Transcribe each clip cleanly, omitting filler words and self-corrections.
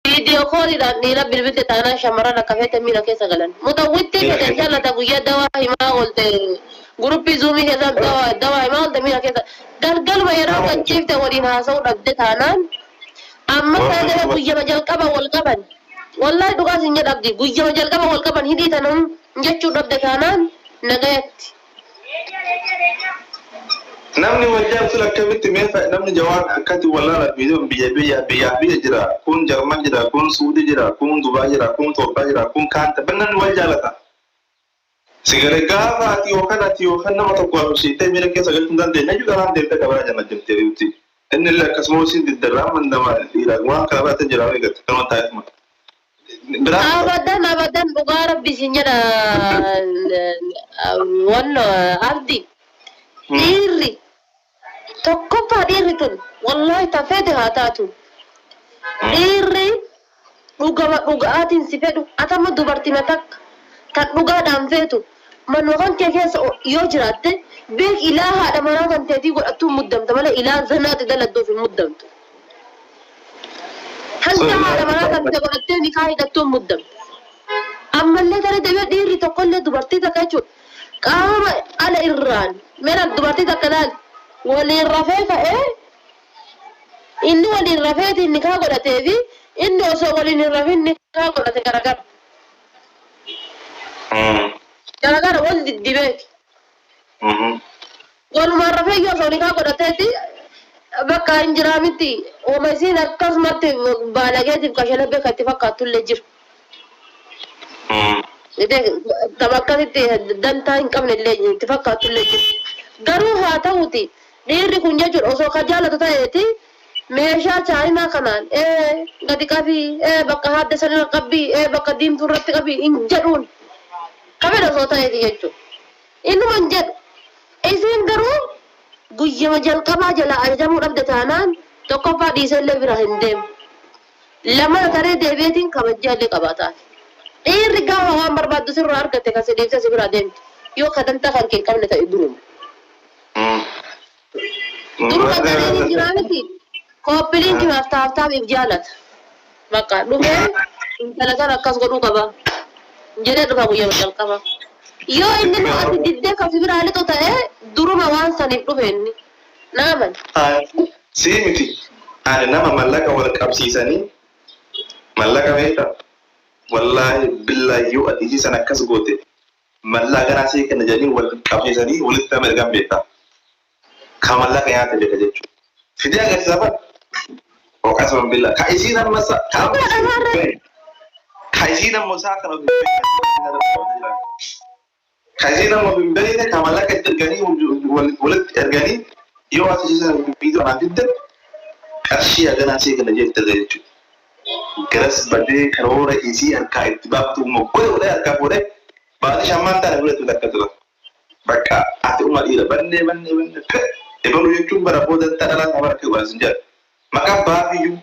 فيديو كول نيلا بالبنت تانا شمرنا كفيت مينا كيس غلن متوتي كده إن شاء الله تقويا دواء ما قلت جروب زومي كذا دواء ما قلت مينا كيس قال ما يراو كيف تورين هاسو ردت هانان أما كذا قويا مجال كبا والكبن والله دوغاس إنجد أبدي قويا مجال كبا والكبن هدي تنم جتشو ردت هانان نجات namni wajjaa sila akkamitti meefa namni jawaan akkati wallaala fiidoon biyya jira kun jarman jira kun suudi jira kun dubaa jira kun Itoophiyaa jira kun kaanta bannan wal jaalata sigare gaafa ati yookaan nama tokko abshiitee miira keessa galchuun dandeenya jechuudha waan deemtee qabaa janna jirtee yuuti inni illee akkasuma isin diddarraa mandama dhiira waan kana baatan jira waan eeggatu kan taa'eefuma. abadan dhugaa rabbi siin jedha wallo abdi dhiirri tokkoffaa dhiirri tun wallahi tafeete haa taatu dhiirri dhugaatiin si fedhu atama dubartima takka kan dhugaadhaan feetu manookan kee keessa yoo jiraatte beek ilaa haadha manaa kan teetii godhattuu muddamta malee ilaa zanaati daladduuf hin muddamtu hanga haadha manaa kan ta'e godhattee nikaa hidhattuu muddamtu ammallee tare deebee dhiirri tokkollee dubartii takka jechuudha qaama ala irraan mera dubartii takka laal waliin rafee ka'ee inni waliin rafeeti nikaa godhatee fi inni osoo waliin hin rafin nikaa godhate garagara wal diddibeeti walumaan rafee yoo osoo nikaa godhateeti bakka hin jiraamitti ooma isiin akkasumatti baalageetiif kashalabee kan itti fakkaatullee jiru. Tabakkasitti dantaa hin qabne illee itti fakkaatullee jiru. Garuu haa ta'uti dhiirri kun jechuudha osoo kan jaalatu ta'eeti meeshaa chaayinaa kanaan gadi qabii bakka haadda sanirra qabbii bakka diimtuu irratti qabbii hin jedhuun qabedha osoo ta'eeti jechuudha. Innuma hin jedhu isiin garuu guyyama jalqabaa jala ajajamuu dhabde taanaan tokkoffaa dhiisellee bira hin deemu. Lamana taree deebiitiin kabajjaallee qabaataa. dhiirri gaafa waan barbaaddu sirraa argatte kan si deebisee si bira deemti yoo kadanta kan kee qabne ta'e duruma. Duruma kanneen hin jiraaniti koppiliin kimaaf taaftaaf jaalata. Bakka dhufee intala sana akkas godhuu qaba. Jedhee dhufa guyyaa jalqaba. Yoo inni nu ati diddee kan si biraa lixu ta'e duruma waan saniif dhufe inni. Naaman. Si miti. Ani nama mallaqa wal qabsiisanii mallaqa beektaa. Wallahi billahi yoo ati sana akkas goote mallaqa naasii kana jedhanii wal qabsiisanii walitti nama ergan beektaa. Ka mallaqa nyaata jedha jechuudha. Fidee agarsiisa fa'a. Oqasuma billahi. Ka isiin amma isaa kana Kazina mbele kama laka tergani walit tergani yo asisa video na vidde kashi agana sai kana je tergani chu garas bade karora isi arka itibatu mo ko wala arka bore baada shamanta na bule tudakatula baka ati umar ila banne e banu youtube bara boda tadala amara ke wasinja maka ba fiyu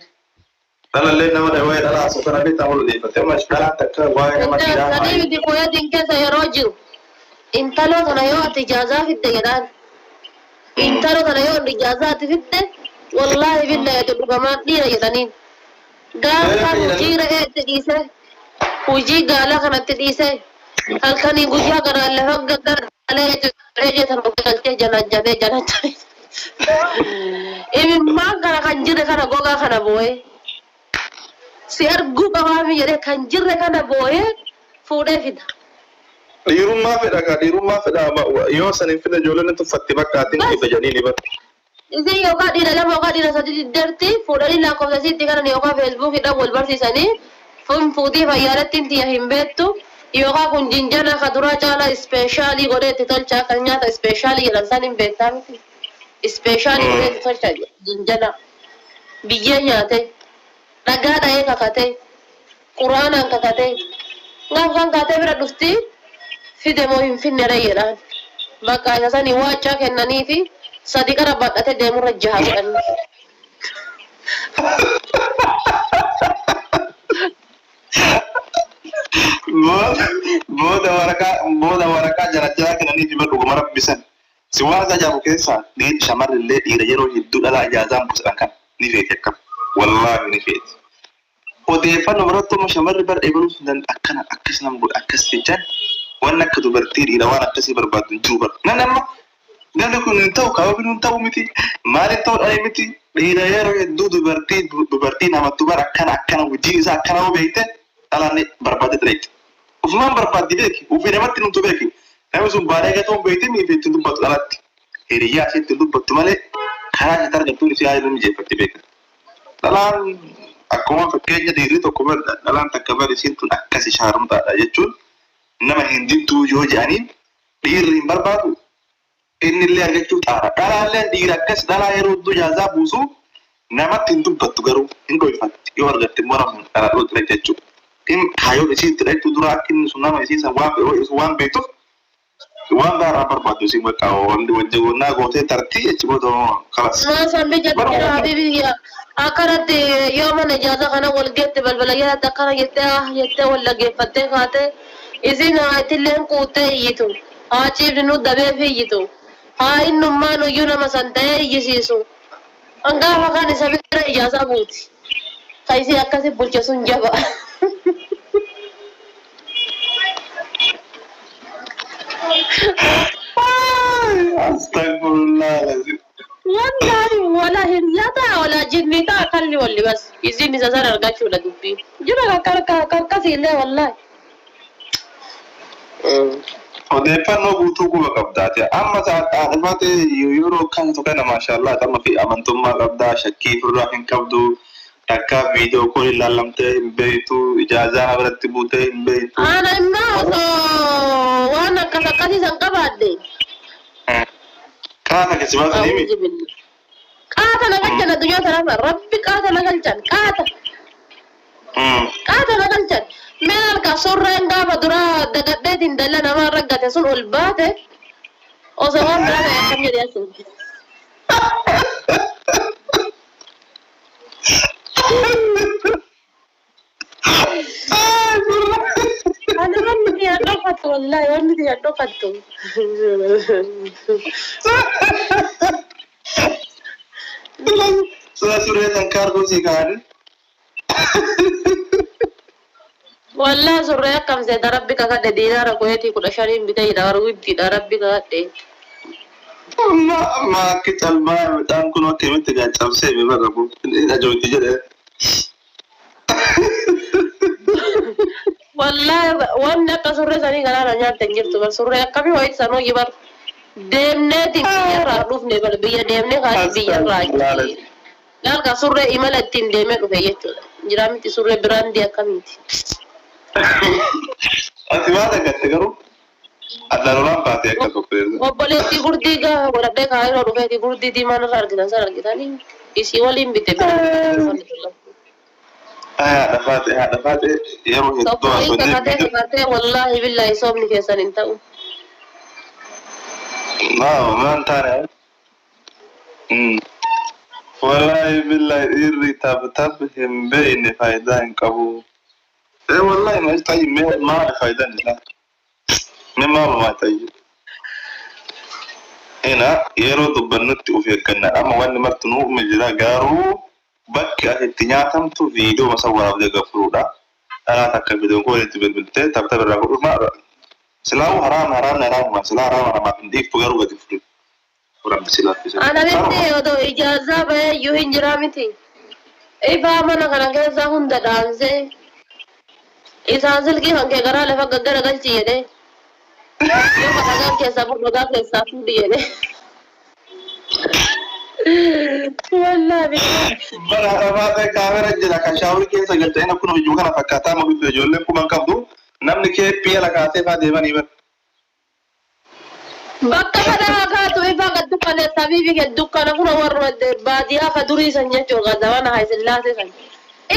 dala le na wada waya dala so kana beta wala de fatema shkala takka waya makira tadi di koya dinke saya roju intalo kana yo ati jaza fidde gedaan intalo kana yo jaza ati fidde wallahi billahi to dugama dira yetanin gaafa hujira ete dise huji gala kana te dise halkani guyya kana le hoggar ale reje tan ko kalte jana even magara kan jire kana goga kana boye si argu kawami yere kan jire kana boye fude fida dirumma feda yo sanin fida jolene to fatti bakkatin ki bajani ba ise yo ka dira la mo ka dira sadi derti fodali la ko sasi tigana yo ka facebook ida wal barsi sani fum fudi bayaratin ti himbetu yo ka kun jinjana kadura chala specially gode tolcha kanya ta specially yalan sanin betam specially gode tolcha jinjana biye nyate daga dae kakate qur'anan kakate ngam kan kate bira dufti fide mo hinfinne rayedhaan bakka isasanii waachaa kennanii fi sadi qara badhate deemurra jaha godhan booda waraqaa jarajaa kennanii fi dhuguma rabbisan si waan ajaa'ibu keessaa dhiirri shamarrillee dhiira yeroo hedduu dhala ijaazaan buusan kan ni feeti akkam wallaahi ni feeti odeeffannoo barattuu shamarri bara eegaluuf akkana akkas nama godha akkas jechaan waan akka dubartii dhiira waan akkasii barbaadu hin jiru bara. Nan amma namni kun hin ta'u kaawwabiin hin ta'u miti maaliif ta'u dhalee miti dhiira yeroo hedduu dubartii namatti bara akkana wajjin isaa akkana hoo beekte dhalaan barbaade ture. Ufumaan barbaaddi beeki ufii namatti numtu beeki namni sun baadhee gatoo beekte miif ittiin dubbatu dhalatti hiriyyaa ishee ittiin dubbattu malee karaa ishee argattuun ishee haala mijeeffatti beeka. Dhalaan akkuma fakkeenya dhiirri tokko bara dhalaan takka bara isiin tun akkasi shaarumtaadha jechuun nama hin diduu yoo jedhaniin dhiirri hin barbaadu inni illee argachuu xaara. Dhalaallee dhiira akkas dhalaa yeroo hedduu jaazaa buusu namatti hin dubbattu garuu hin dhoofatti yoo argatte immoo rafuun dhalaa dhootire jechuudha. Inni kaayyoon isiin tidhachuu dura akka inni sun nama isiisan waan beektuuf waan gaaraa barbaadu isiin bakka wajjigonnaa gootee tartii jechuudha kalas. Maasan bijjatira habibi akkanatti yoo mana ijaaza kana wal geette balbala jalatti akkana jettee wal dhaggeeffattee kaate isin itilleen quuttee iyyitu haa ciifni nu dabeef iyyitu haa innummaan iyyuu nama san ta'ee iyyisiisu hangaafa kan isa bira ijaaza buuti ka isii akkasi bulche sun jaba. Astagfirullah. Wala hiriyata wala jinnita akalli walli bas izin isa sana argachuudha dubbii jira akkasiillee wallahi. Odeeffannoo guutuu quba qabdaate amma dhaadhifaate yeroo akkasitu kana maashaallah amma fi amantummaa qabdaa shakkii firraa hin qabdu akka viidiyoo kool ilaallamtee hin beektu ijaazaa biratti buutee hin beektu. Ana immoo osoo waan akkasiisan qabaadde. Kaata kisibaatu nimi. Kaata nagalchan addunyaa tanarra rabbi kaata nagalchan kaata. Kaata nagalchan mee halka surreen gaafa duraa dagadheetiin dalla namaa raggate sun ol baate osoo waan biraa ta'e akkam jedhee asin. Ani wanni ti hadhofatu wallahi wanni ti hadhofatu. Suree san kaargoo si kaa'ani. Wallahi surree akkam seeta rabbi kakadhe diinaara qoyeetii 15 bitee jira garuu ittiidha rabbi kakadhe. Amma akka calmaa midhaan kun akkamitti gaacabsee beebarra kun ajooti jedhee. Wallahi wanni akka surree sanii galaana nyaatte hin jirtu bar surree akkamii wayitti sanuu jibar deemneeti biyyarraa dhufne bar biyya deemnee kaati biyyarraa galka surree imala ittiin deemee dhufe jechuudha jira miti surree biraandii akkamiiti. Ati waan agatte garuu addarolaan baatee akka tokko. Obboleettii gurdii gaafa godhadhee kaayiroo dhufeeti gurdii diimaan irra argitan san argitanii isii waliin bite bira. Haadha yeroo hedduu asoolee wallahi billahi soomni keessan hin ta'u. Maan taane wallahi billahi dhiirri tab hin beekne faayidaa hin qabu. Wallahi ma ta'i maali faayidaan isaa? Mee maalumaa ta'i? Ina yeroo dubbannutti of eeggannaa amma wanni marti nu jira garuu bakki asitti nyaatamtu viidiyoo masa waraabdee gafuudha. Dhalaa takka viidiyoon koo walitti bilbiltee tapha birraa godhumaa silaawu haraam silaa haraam hin dhiiftu garuu gadi fuudhu. Rabbi silaafisa. Ana miti odoo ijaazaa bahee iyyuu hin jiraa miti. Ifaa mana kana keessaa hunda dhaansee isaan silkii kan kee garaa lafa gaggara galchi jedhee yoo matagaan keessaa furdootaa keessaa fuudhi jedhee. Wallahi bara abaate kaamera jira kan shaawuri keessa galtee kun hojii kana fakkaataa ma bifa ijoolleen kuman qabdu namni kee piya la kaasee faa deemanii bar. Bakka kana kaatu ifaa gad dukkaneessaa fi dukkana kun warra baadiyyaa ka durii san jechuudha zamana Haayisillaasee san.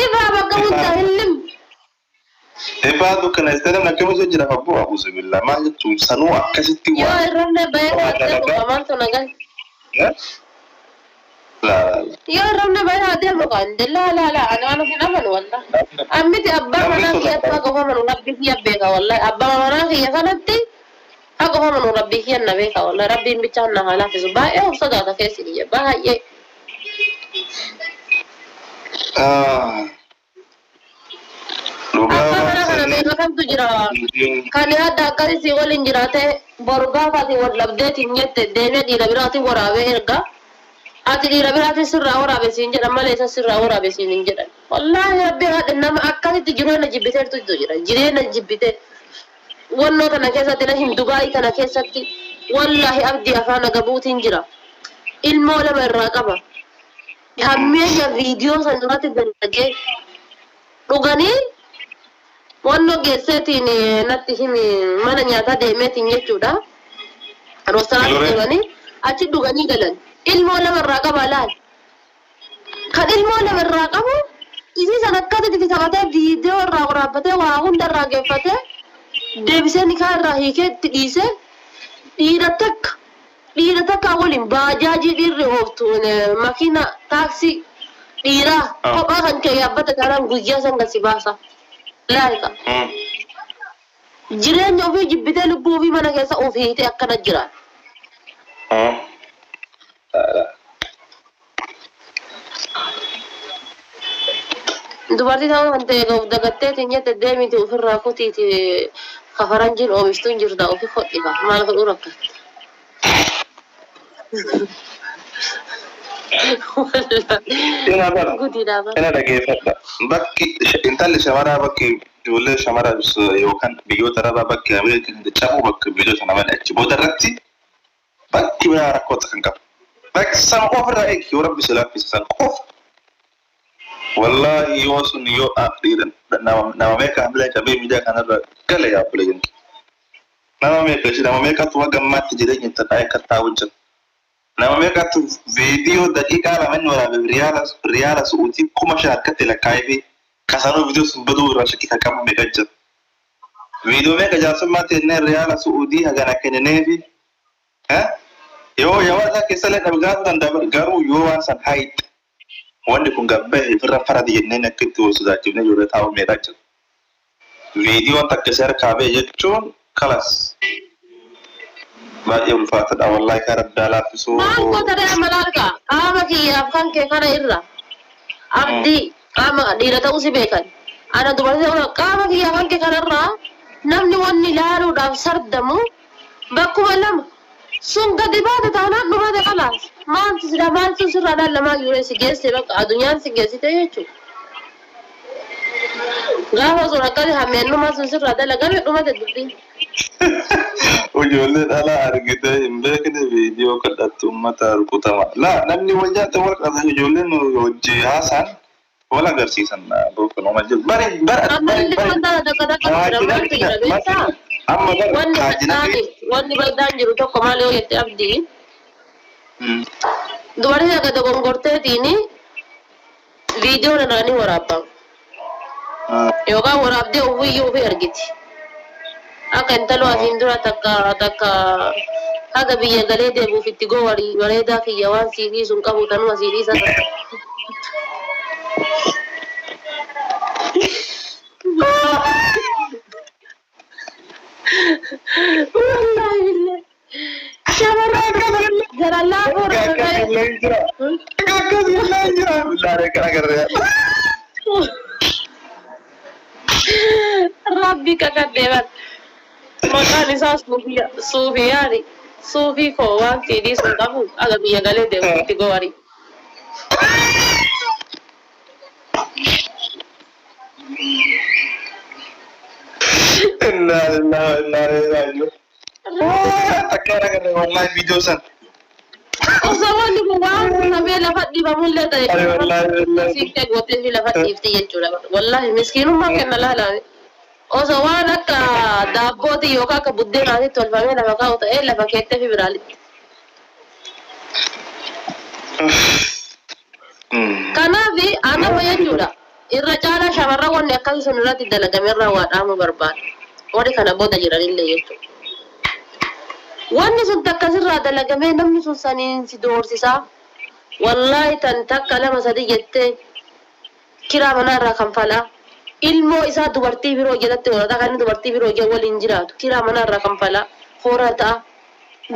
Ifaa bakka hunda hillim. Ifaa dukkaneessee namni akkamitti jira fabboo abuuzu billaa maal jechuun sanuu akkasitti waa. Yoo irra bahee kaatee dhugamaan tuna gal. Yo ramna bayar hadiah bukan, la, anak kita mana wallah. Ambil abang mana kiat aku mana Rabbi kiat beka wallah. Abang mana kiat kan nanti aku mana Rabbi kiat na beka wallah. Rabbi bicara na halah fisubah. Usah dah kesi dia bahaya. Akkana kana meeqa kamtu jira kan yaadda akkasii waliin jiraate borgaafaati wal dhabdeetiin jette deemee dhiira biraatiin waraabee erga ati dhiira biraatiin sirraa waraabe siin jedhan malee isa sirraa waraabe siin hin jedhan wallaahi rabbi haadha nama akkasitti jireenya jibbiteertu jira jireenya jibbite wannoo kana keessatti na hindubaayii kana keessatti wallaahi abdii afaan agabuutiin jira ilmoo lama irraa qaba hammeenya viidiyoo san irratti dalagee dhuganii wannoo geesseetiin natti himi mana nyaataa deemeetiin jechuudha roostaraan deemanii achi dhuganii galan ilmoo lama irraa qaba laal kan ilmoo lama irraa qabu isii san akkasitti taphatee viidiyoo irraa waraabbatee waa hunda irraa geeffatee deebisee nikaa irraa hiikeetti dhiise dhiira takka waliin baajaajii dhiirri ooftu makiina taaksii dhiiraa kophaa kan kee yaabbata kanaan guyyaa san gasi baasa laayika jireenya ofii jibbitee lubbuu ofii mana keessa ofii hiitee akkana jira dubartii ta'uu kan ta'e dagatteetiin jette deemiti ofirraa kutiiti kafaranjiin oomishtuun jirta ofii hodhiba maal godhuu rakkate Ina dhageeffadha. Bakki intalli shamaraa bakki ijoollee shamaraa yookaan biyyoota arabaa bakki Ameerikaa kan cabu bakki biyyoota nama achi booda irratti bakki biraa rakkoota kan qabu. Bakki san ofirraa eegi yoo rabbi si laaffise san qofa. Wallahi yoo sun yoo dhiiran nama meeqa hambilee cabee miidiyaa kanarra gala yaabbilee jentu. Nama meeqatu wagammaatti jireenya itti dhaa'ee kattaa hojjetu. Nama meeqatu viidiyoo daqiiqaa lamaan waraabe riyaala su'uutii kuma shan akkatti lakkaa'ee fi kasanuu viidiyoo sun baduu irraa shakkii kan qabu meeqa jira. Viidiyoo meeqa jaarsummaa teennee riyaala su'uutii hagana kennee fi yoo yawaasaa keessa illee dhabgaatu danda'a garuu yoo waan san haayidha. Wanni kun gabbee irra faradi jenneen akka itti wal sodaachifnee ijoollee taa'u meeqa jira. Viidiyoon takka isa harkaabee jechuun kalas. Baay'ee ulfaataadha wallahi kan addaa laaffisuu. Maal gootare amalarka qaama kiyyaaf kan kee kana irra abdii qaama dhiira ta'uu si beekan ana dubartii ta'uu qaama kiyyaaf kan kee kanarraa namni wanni ilaaluudhaaf sardamu bakkuma lama sun gadi baate taanaan dhumate qalaas maaltu sida maaltu sirraa dhallamaa yuuree si geesse bakka addunyaan si geessite jechuudha. Gaafa sun akkasi hammeennumaa sun sirraa dalagame dhumate dubbiin. Ijoollee dhalaa argitee hin beekne viidiyoo kadhattu uummata rukutama. Namni wal nyaata wal qabatan ijoolleen hojii haasaan wal agarsiisan boqon oma jiru. Wanni baldaan jiru tokko maal yoo jette abdii dubartii akka dogongorteetiin viidiyoo nanaanii waraabbamu yookaan waraabdee ofiiyyuu ofii argiti. Akka intaloo asiin dura takka haga biyya galee deebuuf itti gowarii bareedaa kiyya waan siidii sun qabu tanuma siidii isa ta'a. Rabbi kakaddeeban. Maqaan isaa Suufiyaani. Suufii koo waan siidii sun qabu aga biyya galee deemu itti gowarii. Innaa lillahi raaji'uun. Akkana garee wallahi viidiyoo san. Osoo wanni kun waan samee lafa dhibamullee ta'e. Siftee gootee fi lafa dhiifte jechuudha. Wallahi miskiinummaa kenna laalaame. Osoo waan akka daabbooti yookaan akka buddeenaatti tolfamee lafa kaa'u ta'ee lafa keettee fi biraalitti. Kanaaf anama jechuudha. Irra caalaa shamarran wanni akkasii sun irratti dalagamerraa waa dhaamuu barbaada. Warri kana booda jiranillee jechuudha. Wanni sun takka sirraa dalagamee namni sun saniin si doorsisaa. Wallaahi tan takka lama sadii jettee kiraa manarraa kanfalaa. Ilmoo isaa dubartii biroo jalatti horata kan dubartii biroo waliin jiraatu kiraa manarraa kanfalaa horata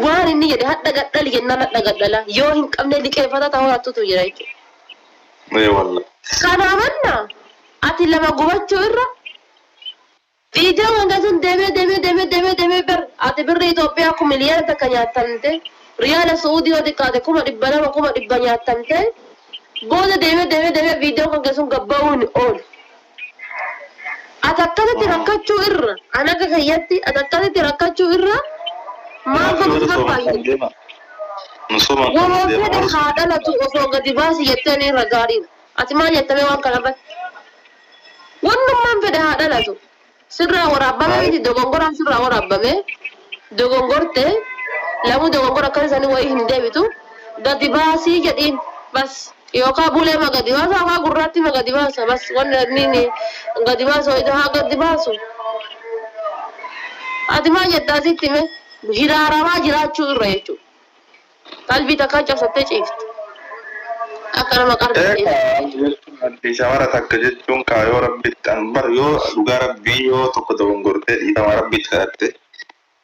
waan inni jedhe hadha gadhali jennaan hadha gadhala yoo hin qabne liqeeffata ta'uu hattutu jira jechuudha. Wallah. Kanaamanna ati lama gubachuu irra فيديو من قصن دمي بر أتبر إثيوبيا كمليار تكنيات تنتي ريال سعودي ودي كذا كم ربنا وكم ربنا تنتي بود دمي فيديو من قصن قبون أول أتكلم تركتشو إرّا أنا كخياتي أتكلم تركتشو إرّا ما قمت تفاهم وممكن هذا لا تقصون قد باس يتني رجارين أتما يتني وان كلامه ونمان في هذا لا تو سرّا ورابما يجي دوغونغورا سرّا ورابما دوغونغورته lamu dogongora kan sani way hinde bitu gadi basi jedin bas yoka bule magadi basa ka gurrati magadi basa bas wonna nini gadi baso ida ha gadi baso adima yedda sittime hirara ma jirachu rechu qalbi takka satte chift akana makarta shawara takka jechuun kaayoo rabbitti anbar yoo dhugaa rabbii yoo tokko dogongorte dhiifama rabbitti kadhatte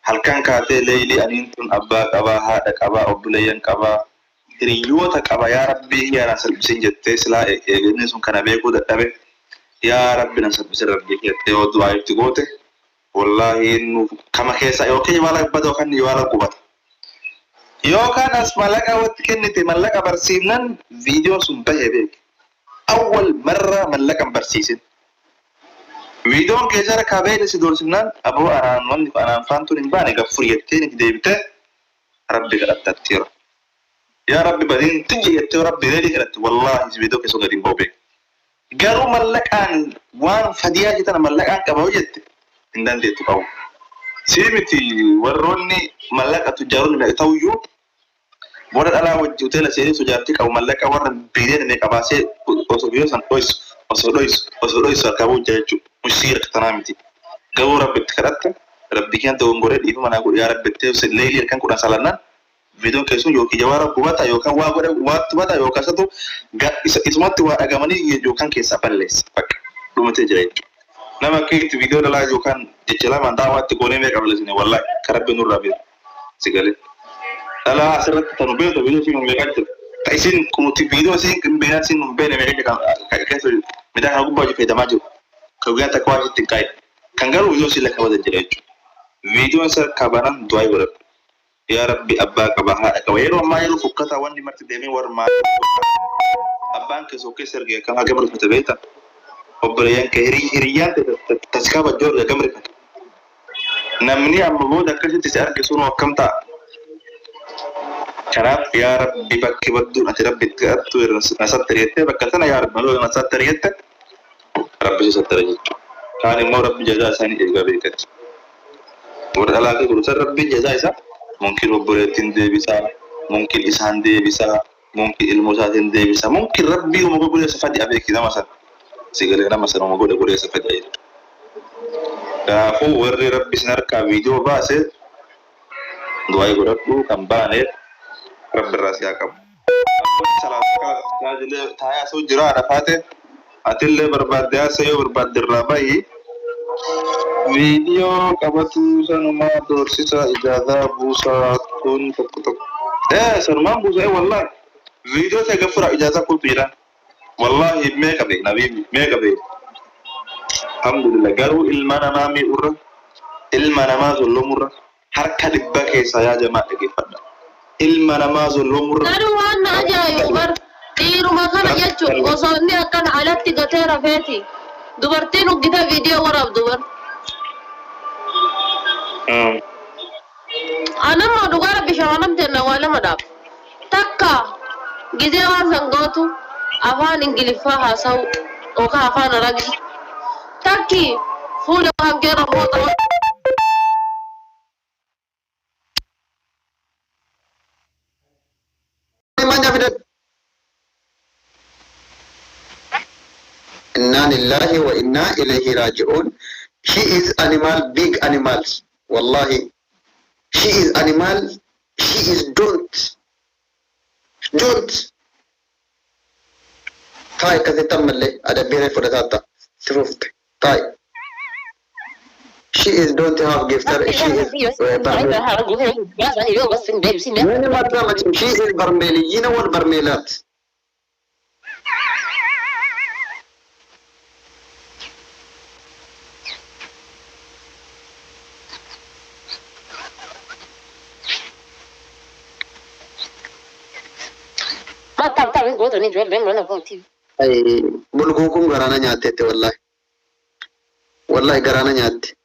halkan kaatee leeyli aniintun abbaa qabaa haadha qabaa obboleeyyan qabaa hiriyoota qaba yaa rabbii yaa salbisin jettee silaa eeginni sun kana beekuu dadhabe yaa rabbi nan salbisin rabbii jettee yoo du'aa itti goote wallaahi nu kama keessa yookiin wala badoo kan wala qubata yookaan as mallaqa watti kennite mallaqa barsiifnan viidiyoo sun bahee beek awwal marra mallaqa barsiisin viidiyoon keessaa kaabee si doorsinaan aboo araan wanni anaan faantuun hin baane gaffur jettee ni deebite rabbi kadhattattiira yaa rabbi badin tijji jettee rabbi deebii kadhatte wallaahi viidiyoo keessoo gadi hin boobe garuu mallaqaan waan fadiyaa jetan mallaqaan qaba hojjette hin dandeettu qabu siimiti warroonni mallaqa tujjaaroonni ta'uyyuu booda dhalaa wajji hoteela seenii sojaartii qabu mallaqa warra biideen inni qabaasee osoo biyyoo san osoo dhoysu harkaa bujjaa jechuudha musiira katanaa miti garuu rabbitti kadhatte rabbi keen dogongoree dhiifama naa godhe yaa rabbittee leelii halkan kudhan salannaan viidiyoon keessuun yookiin jawaara gubata yookaan waa godhe waatti bata yookaan satu isumatti waa dhagamanii yookaan keessaa balleessa bakka dhumatee jira jechuudha. Nama akkasitti viidiyoo dhalaa yookaan jecha lamaan daawaatti goonee meeqa balleessine wallaahi karabbi nurraa beeku sigalee. Dhalaa asirratti tanu beektu viidiyoo siin meeqa jira. Isin kumuti viidiyoo siin beekan siin beene meeqa jira keessa midhaan kana gubbaa fayyadamaa jiru. Kan guyyaa takka waa ittiin kaa'e. Kan garuu viidiyoo siin lakka wada jira jechuudha. Viidiyoon isa kabanan du'aa godhatu. Yaa rabbi abbaa qaba haadha qaba yeroo ammaa yeroo fukkataa wanni marti deemee warmaa abbaan keessoo keessa ergee kan haga barfata beekta. Obboleeyyan kee hiriyyaan taskaaba joorga gamrifata. Namni amma booda akkasitti si arge sun akkam ta'a. Kanaaf yaa rabbi bakki badduun ati rabbitti kadhattu nasatti ariyattee bakka sana yaa rabbi maloo nasatti ariyatte rabbi si sattara jechuudha. Kaan immoo rabbi jazaa isaanii eegaa beekatti. Warra dhalaa fi kunuunsa rabbi jazaa isaa mungkin obboleettiin deebisaa, mungkin isaan deebisaa, mungkin ilmoo isaatiin deebisaa, mungkin rabbii uma obboleessa fadhi abeeki nama sana. Sigalee nama sana uma godhe godheessa fadhi jechuudha. Kanaafuu warri rabbi sin harkaa viidiyoo baase du'aa godhadhu kan baaneef rabbi irraa si haa qabu. Taayaa soo jira haadha faate atillee barbaadde haasa yoo barbaadde irraa bahi video qabatu sanumaa doorsisa ijaazaa buusaa kun tokko sanumaan buusaa wallahi video ta'e gafura ijaazaa kultu jedhan wallahi meeqa beek nabiibi meeqa beek alhamdulillah garuu ilma namaa miidhurra ilma namaa zollomurra harka dhibba keessaa yaa jamaa dhageeffadha ilma namaa zollomurra garuu waan ajaa'ibu bar dhiiruma kana jechuun osoo inni akkana alatti gatee rafeeti dubartiin uggita viidiyoo waraabdu bar anamma dhugaa rabbi shamanamte na waa lama dhaab takka gizee waan sangootu afaan ingiliffaa haasa'u yookaan afaan arabii takki fuula waan keera moota Inna lillahi wa inna ilayhi raji'un. She is animal, big animals. Wallahi. She is animal. She is don't. Tai kasi tamalle ada bere for the tata. Truth. Tai. She is don't have gifter. She is She is Barmeli. You know what Barmelat? ما تعرف قوة إني جوا بين ولا قوتي أي بلغوكم غرانا نياتي والله غرانا نياتي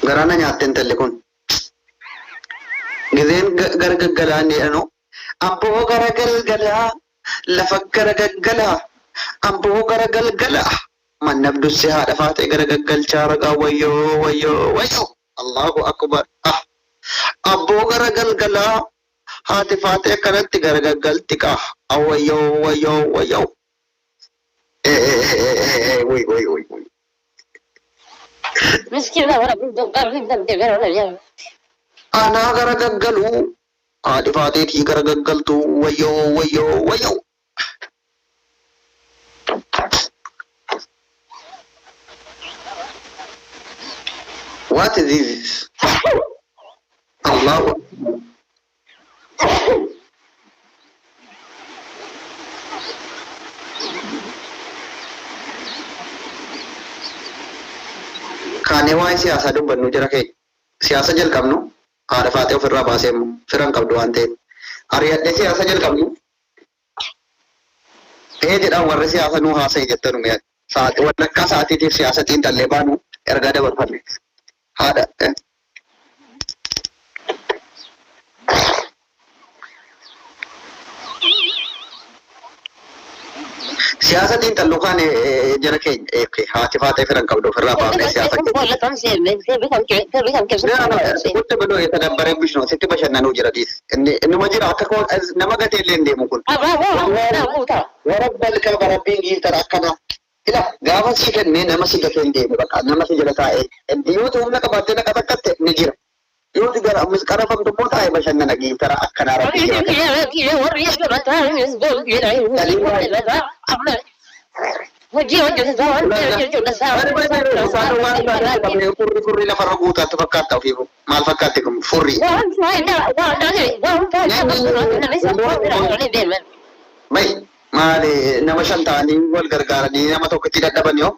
غرانا نياتي تلكون جذين غرغغلاني أنو أمبو غرغلغلا لفكر غغلا أمبو غرغلغلا من نبدو السهادة فاتي غرغغل شارقا ويو ويو ويو الله أكبر أمبو غرغلغلا هاتي فاتي كانت غرغغل تكا ويو ويو ويو وي وي وي وي مسكينة ورا بدو قرب دم ولا يا أنا غرغغلو هاتي فاتي تي غرغغلتو ويو ويو ويو What is this? Allah. Kane waa'ee siyaasaa dubbannu jira kee siyaasa jalqabnu haadha faatee ofirraa baasee firan qabdu waan ta'eef ari'adhee siyaasa jalqabnu jedhaan warri siyaasa nuu haasa'e jettanu mi'a walakkaa sa'aatiitiif siyaasa xiinxallee baanu ergaa dabarfanne haadha siyaasa xiinxalluu kaan jara keenya haati faatee firan qabdu ofirraa baafnee siyaasa keenya bedoo tadabbaree bishnoo sitti bashannanuu jira dhiis innuma jira akka nama gatee illee hin deemu kun warabbal qaba rabbiin giiftan akkana ila gaafa si kennee nama si gatee hin deemu bakka nama si jala taa'ee yoo ta'u humna qabaattee naqa takkatte ni jira yoo ti gara ammas qarafamtu immoo taa'ee bashannana giiftara akkanaa rabbii furri lafarra guutaatti fakkaata ofiifu maal fakkaatti kun furri may maali nama shan ta'anii wal gargaaranii nama tokkotti dadhaban yoo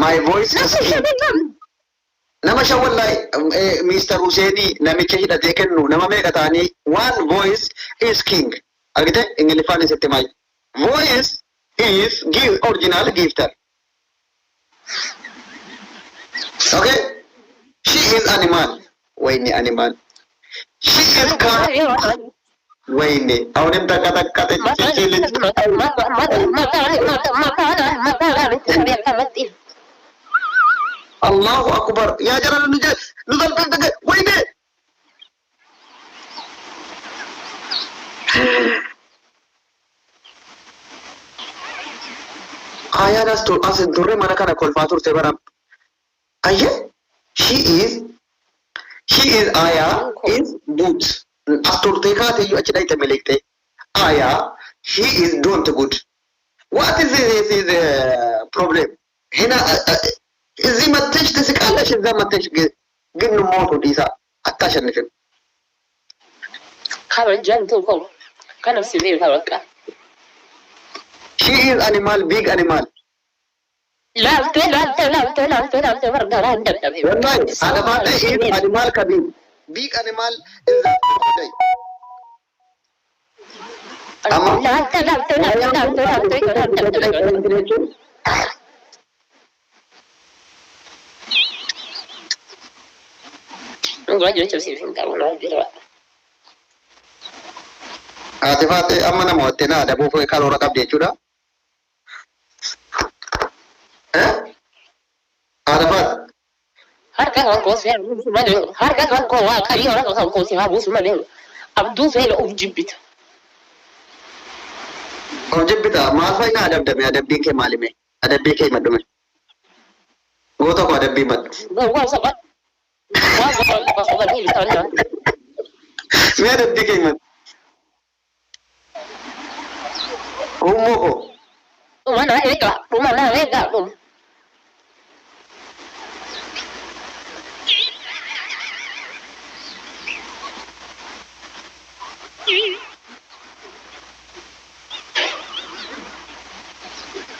my voice is nama shan wallahi Mr. Husseini namicha hidhatee kennu nama meeqa ta'anii one voice is king argite ingiliffaan isitti maay voice is original gifter. Okay? She is animal. Waini animal. She is car. Waini. Awnim takka chichilit. Allahu Akbar. Ya jalan nudal waini. Ayah das tu asin turre mana kana kolfatur te baram. Ayah, she is Ayah is good. Astur te ka te yu achidai te melikte. Ayah, she is don't good. What is this problem? Hina izi matesh te sikala shizza matesh ginu moto disa attashan nifim. Kawan jantung kau, kan sini kawan ka. She is animal, big animal. Wallahi, Adamata is animal kabir. Big animal is the today. Adamata amana mo'attena adabu fue kalora kabde chuda. Adafat. Harga kan kau saya musuh harga kan kau kari orang kau saya musuh mana? Abdul saya objibit. Objibit maaf ina adab demi adab bike malime adab bike madume. Goto ko adab bimat. Gua sabat. Gua sabat ni betul. Me adab bike mat. Ummo ko. Mana lega?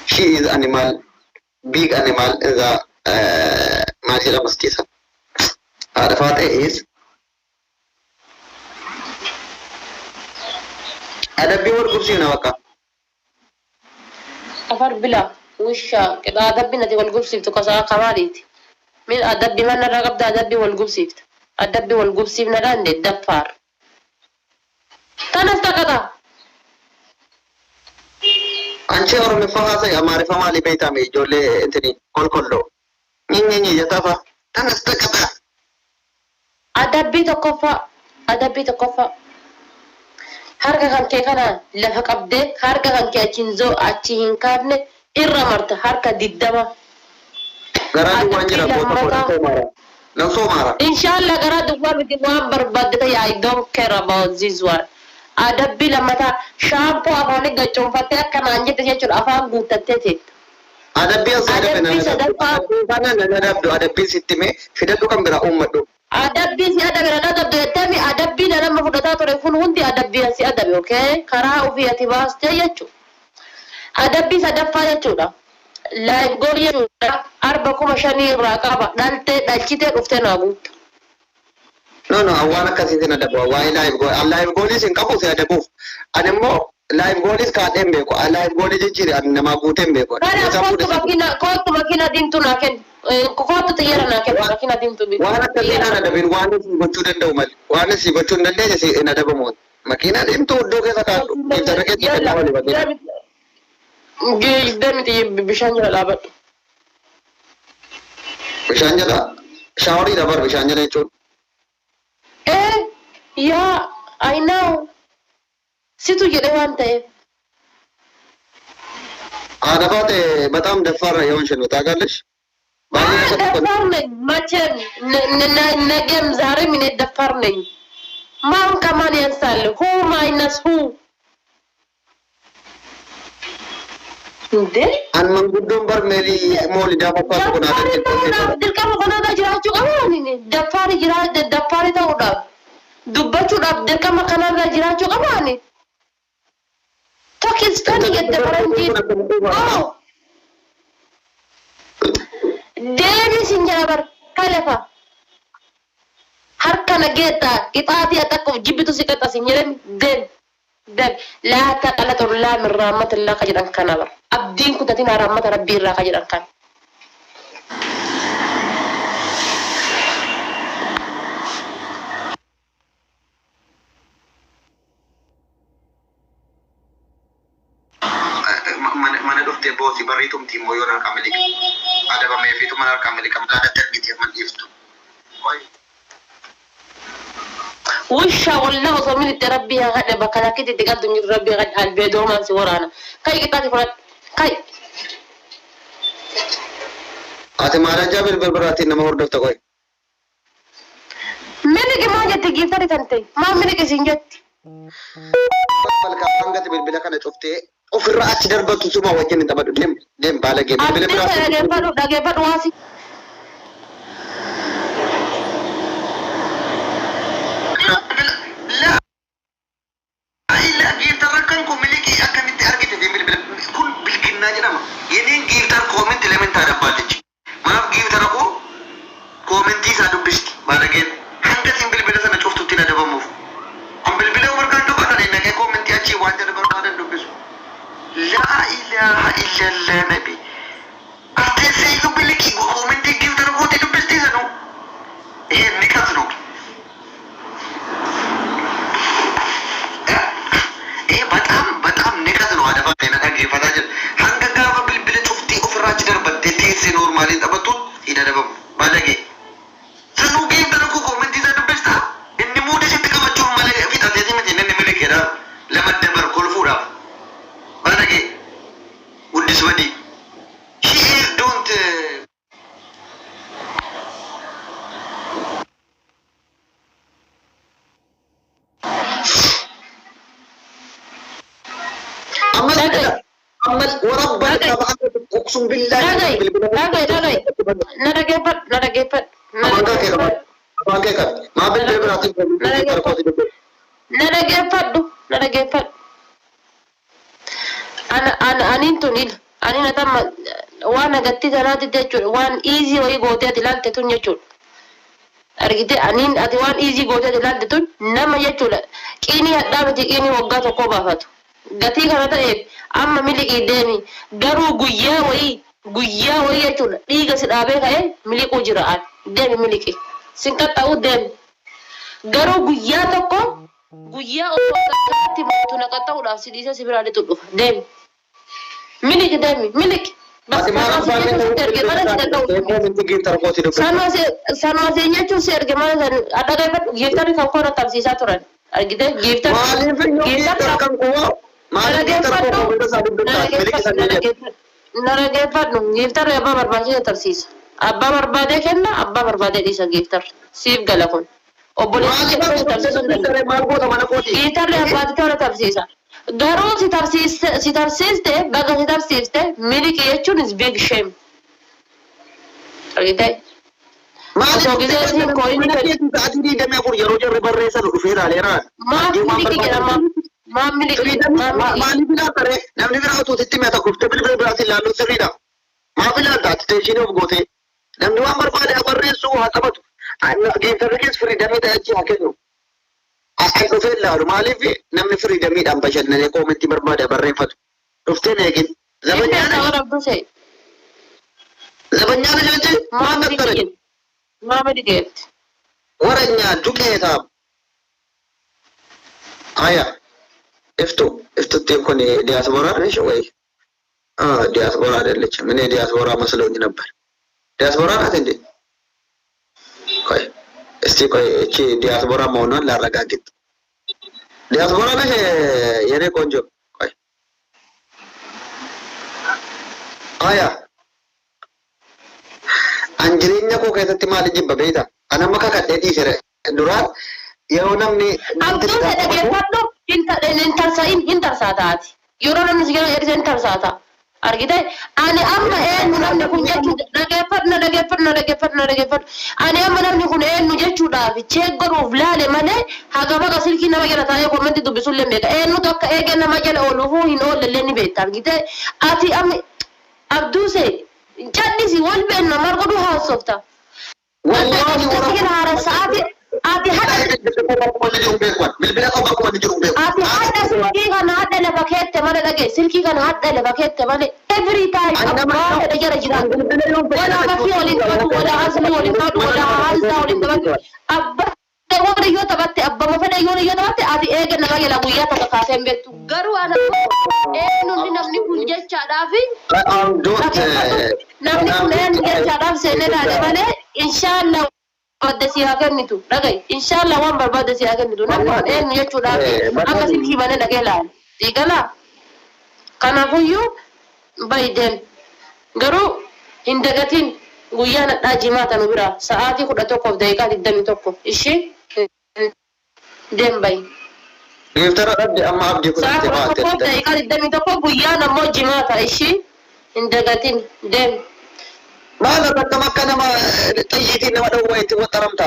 She is animal, big animal is a Majila Mastisa. The father is أدبي والقبسين وقع أفر بلا وشا كده أدبي نتي والقبسيف تكسا كماليتي من أدبي من نرقب أدبي والقبسيف أدبي والقبسيف نران دي دفار تنستقطع أنشي أورمي فهاسي أماري فمالي بيتامي جولي انتني كل نيني يتافا تنستقطع أدبي تقفى harka kan kee kana lafa qabdee harka kan kee achi hin kaafne irra marta harka diddama garaa duwwaan jira nan soomaara inshallah garaa duwwaa miti waan barbaadde I don't care about this one adabbi lamata shampoo afaanii gachoonfattee akka naan jette jechuudha afaan guuttattee teetta adabbi adabbi sittime fidadhu kan bira uummadhu adabbi si adabe adabbi jettemi adabbi nama fudhataa ture kun hundi adabbi si adabe okay karaa ofii ati baastee jechuudha adabbi sadaffaa jechuudha live goal jechuudha 4,500 irraa qaba dhalchitee dhuftee naa guutta no waan akkasiitiin adabu waa live goal isin qabu si adabuuf animmoo live goal is kaadheen beeku live goal jijjiiri ani namaa guuteen beeku kootu makina diimtu naa kennu kootu xiyyeera naa kennu makina diimtu bitu waan akkasiin aan adabin waan si gochuu danda'u malee waan si gochuu hin dandeenye si hin adabamu makina diimtu iddoo keessa kaadhu intara keessa kan wali bakee deemiti bishaan jala dhaabadhu bishaan jala shaaworii dabar bishaan jala jechuun yaa I know situ jedhe waan ta'eef አዳባቴ በጣም ደፋር የሆንሽ ነው ታውቃለሽ ደፋር ነኝ መቼም ነገም ዛሬም እኔ ደፋር ነኝ ማን ከማን ያንሳል ሁ ማይነስ ሁ እንዴ አንመን ጉዶን በር ሜሊ ሞል ዳፋፋ ቆናደ ድልቀም ቆናዳ ጅራችሁ ቀማኒ ደፋር ጅራ ደፋር ተውዳ ዱበቹ ዳብ ድልቀም ከናዳ ጅራችሁ ቀማኒ Talking Spanish at the Valentin. Oh, Davis in Jabber, Califa. Harkana geta, Itati attack of Jibitu Sikatas in Yerem, then La Takalaturla, Ramat Lakajan Canava. Abdin Kutatina Ramata Birra Kajan. bosi baritum timo yona kameli ada ba me fitu manar kameli kam la da tergiti man iftu وشا والله صميل تربي هذا بكرة كده تقدم ربي غد البيدور ما سورانا كاي كتاتي فرات كاي ate mara jabir berberati nama hordaf takoy mene ke ma jatti giftari tante ma mene ke sinjatti balka angati bilbila kana cufte ofirra achi darbatu suma wajjin tabadu dem balage bilbila dage padu wasi la ila giftaran ko miliki akamiti argite bilbila kul bilkinna jinama yenen giftar comment element ada baliji maaf giftar ko commenti sa dubisti balage hanga tim bilbila sana cuftu tina dabamu am bilbila warkan to kana ne commenti achi wajja dabamu dubisu لا إله إلا الله نبي أتسي يبلكي ومن تجيب تربوتي تبستي زنو إيه نكذنو إيه بتأم نكذنو هذا بقى أنا أجي فتاجر هنگا كافة بالبلد شفتي أفراج دربت تيسي نورمالي تبتون إذا دبم بالجي زنو جيب تربو ومن تيجي تبستا إني مودي ستكما تشوف مالك في تاتي متى إني ملك هذا لما تدبر كل فورا بالجي وديس ودي here don't أمل وربك أقسم بالله أنا نتم وانا قلت تنادي تجول وان easy ويقول تيجي لان تتوني تجول argite anin ati waan easy goote ilaalde tun nama jechuudha qiinii hadhaa miti qiinii waggaa tokko baafatu gatii kana ta'eef amma miliqii deemi garuu guyyaa wayii jechuudha dhiiga si dhaabee ka'ee miliquu jira aan deemi miliqi sin qaxxa'uu deemi garuu guyyaa tokko guyyaa osoo mootu na qaxxa'uudhaaf si dhiisee si biraa dhitu dhufa deemi miliqi deemi miliqi. Sanoo jechuun si erge maal adda gaafadhu giiftarri kan koora qabsiisaa turan argite narageeffadhu giiftarri abbaa barbaachisa tarsiisa abbaa barbaadee kenna abbaa barbaadee dhiisa giiftarri siif gala kun obboleessi giiftarri abbaati toora tarsiisa. Garuu si tarsiiste baga si tarsiiste miliki jechuun is big shame. Argite? Osoo gisee siin kooyini ta'atii damee afur yeroo jarri barreessan dhufeera aleeraan. Maaf miliki jedhama. Maaf miliki. Maaliif ilaaltare namni biraa utuu sitti mee tokko bilbila biraatiin ilaalluun sirriidha. Maaf ilaalta attention of goote namni waan barbaade barreessuu haa taphatu. Giiftarri keessa firiidamii ta'achi haa kennu. Akan dhufee ilaalu maaliif namni firiidamiidhaan bashannanee koomentii barbaade barreeffatu. Dhuftee eegin. Zabanyaan jechuun maal dhaqqare? Maama dhigeetti. Warra nyaaddu qeetaa. Aya. Iftuutiin kun diyaasbooraa ni ወይ? ዲያስፖራ አይደለችም። እኔ ዲያስፖራ መስሎኝ ነበር። ዲያስፖራ ናት እንዴ? ቆይ እስቲ ቆይ እቺ ዲያስፖራ መሆኗን ላረጋግጥ። ዲያስፖራ ነሽ የኔ ቆንጆ? ቆይ አያ አንጅሬኛ ኮ ከሰት ማል ጅበ ቤታ አናማ ከከደዲ ሰረ ዱራ የሆነም አብዱ ተደገፈዶ ኢንተርሳታቲ የሮረን ሲገራ ኢንተርሳታ argite ani amma eenyu namni kun jechuudha dhageeffadhu ani amma namni kun eenyu jechuudhaaf cheeggaruuf laale malee haga baga silkii nama jala taa'ee koomenti dubbisullee beeka eenyu tokko eegee nama jala ooluufuu hin oollellee ni beekta argite ati amma abduuse jaddisi wal beenna margodhu haasofta wallahi haara sa'aati ati hada silkii kana hadda lafa keette malee dhage silkii kana hadda lafa keette malee every time abbaa fedha jara jira wala bakki waliin qabatu wala haasni waliin qabatu wala haalsaa waliin qabatu abbaa warra yoo taphatte abbama fedha yoo taphatte ati eega nama jala guyyaa takka kaasee hin beektu garuu ana eenyuun namni kun jechaadhaafi namni kun eenyu jechaadhaaf seenee laale malee inshaallah barbaadde si haa kennitu dhagaye inshaallah waan barbaadde si haa kennitu namni kun eenyu jechuudhaaf akka silkii banee dhagee laale diigalaa kanaafuyyuu baay'een garuu hin dagatiin guyyaa nadhaa jimaata nu bira sa'aatii 11:21 ishee deembay. Giftara dhabde amma abdii kun sa'aatii 11:21 guyyaa namoo jimaata ishee hin dagatiin deem. Maal akka nama xiyyiitiin nama dhowwaa itti waxaramta.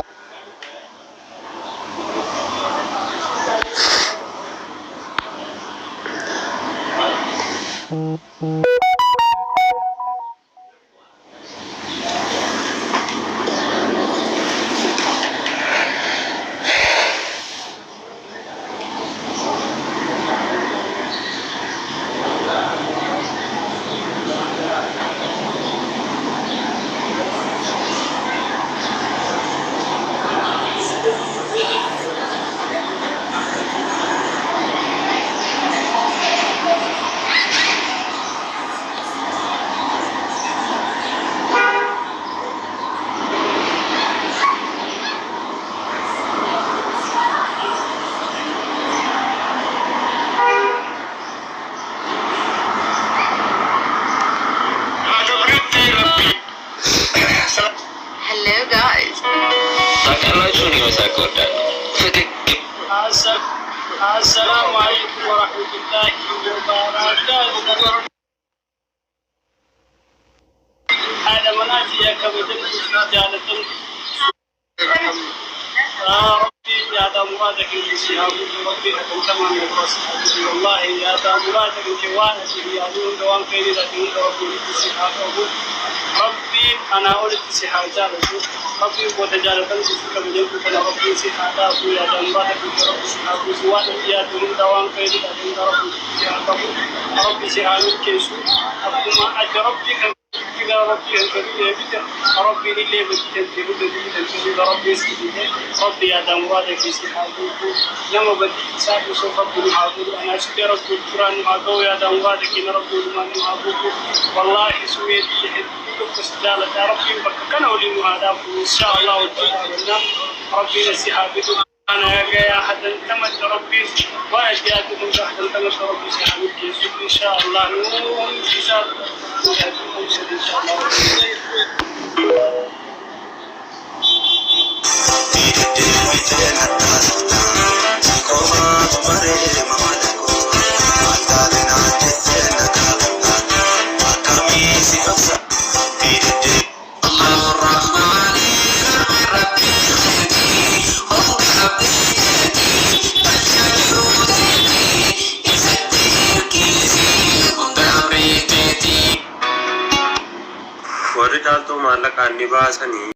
Hello guys. Assalamualaikum warahmatullahi wabarakatuh. Ada mengaji ya kemudian jalan ربي يا ذا مرادك الشهاب ربي أتمنى من الرسول والله يا ذا مرادك الجوانب يا نور دوام كيد لكن ربي الشهاب ربي أنا أولد سحاجة ربي وتجارة الجسد بجنب فلا ربي سحاجة ويا جنبات ربي سحاجة سواد يا دون دوام كيد أدين ربي سحاجة ربي سحاجة كيسو أبوما أجر ربي كذا ربي الكبير ربي اللي بتنتهي بتنتهي ربي سيدي ربي يا دنوات في سحاجة لما بدي ساعة سوف أقول حاضر أنا أشكر رب القرآن هذا يا دنوات كنا رب ما نعبد والله سويت كسجالة يا ربي بكنا ولي هذا إن شاء الله وتعالى ربي نسيحابي أنا يا حد انتمت ربي وأجيادكم تحت انتمت ربي سيحابي إن شاء الله نور حساب إن شاء الله warri caaltuu maallaqaan ni baasanii